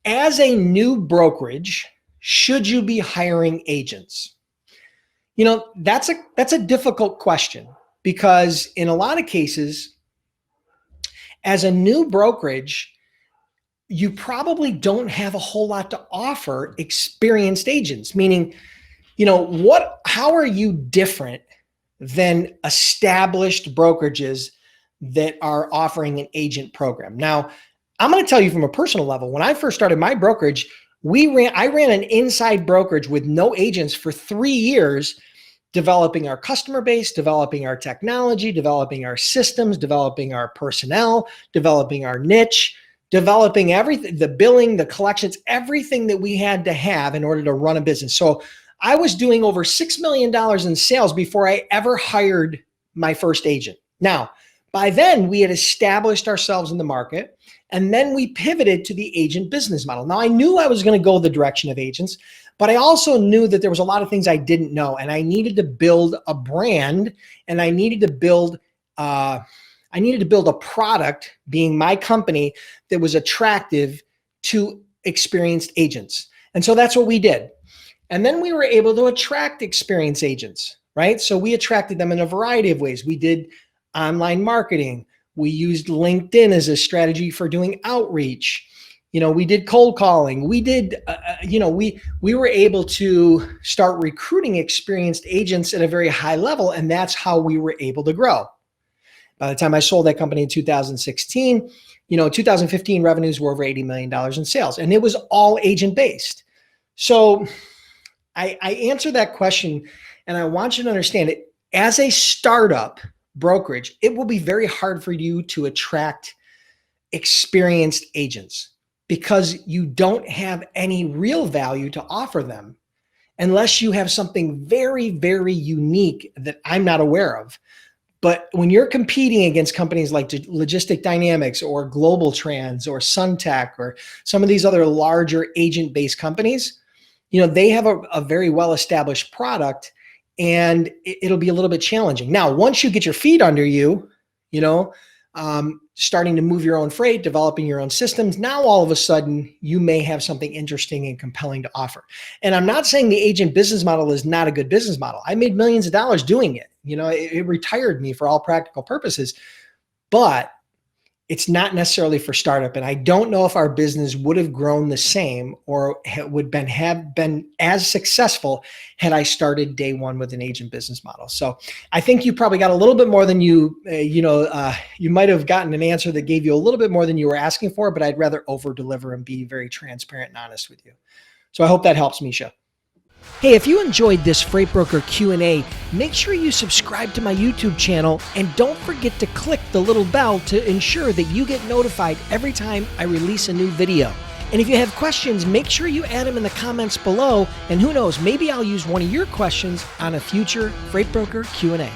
As a new brokerage, should you be hiring agents? That's a difficult question because in a lot of cases, as a new brokerage, you probably don't have a whole lot to offer experienced agents, meaning, how are you different than established brokerages that are offering an agent program? Now, I'm going to tell you from a personal level, when I first started my brokerage, I ran an inside brokerage with no agents for 3 years, developing our customer base, developing our technology, developing our systems, developing our personnel, developing our niche, developing everything, the billing, the collections, everything that we had to have in order to run a business. So I was doing over $6 million in sales before I ever hired my first agent. Now, by then we had established ourselves in the market, and then we pivoted to the agent business model. Now, I knew I was going to go the direction of agents, but I also knew that there was a lot of things I didn't know, and I needed to build a brand, and I needed to build a product, being my company, that was attractive to experienced agents. And so that's what we did. And then we were able to attract experienced agents, right? So we attracted them in a variety of ways. We did online marketing. We used LinkedIn as a strategy for doing outreach. We did cold calling. We did, we were able to start recruiting experienced agents at a very high level, and that's how we were able to grow. By the time I sold that company in 2016, 2015 revenues were over $80 million in sales, and it was all agent-based. So I answer that question, and I want you to understand it. As a startup brokerage, it will be very hard for you to attract experienced agents because you don't have any real value to offer them unless you have something very, very unique that I'm not aware of. But when you're competing against companies like Logistic Dynamics or Global Trans or Suntech or some of these other larger agent-based companies, they have a very well-established product, and it'll be a little bit challenging. Now, once you get your feet under you, starting to move your own freight, developing your own systems, now all of a sudden you may have something interesting and compelling to offer. And I'm not saying the agent business model is not a good business model. I made millions of dollars doing it. It retired me for all practical purposes, but it's not necessarily for startup. And I don't know if our business would have grown the same or would have been as successful had I started day one with an agent business model. So I think you probably got a little bit more than you might have gotten an answer that gave you a little bit more than you were asking for, but I'd rather over deliver and be very transparent and honest with you. So I hope that helps, Misha. Hey, if you enjoyed this Freight Broker Q&A, make sure you subscribe to my YouTube channel and don't forget to click the little bell to ensure that you get notified every time I release a new video. And if you have questions, make sure you add them in the comments below, and who knows, maybe I'll use one of your questions on a future Freight Broker Q&A.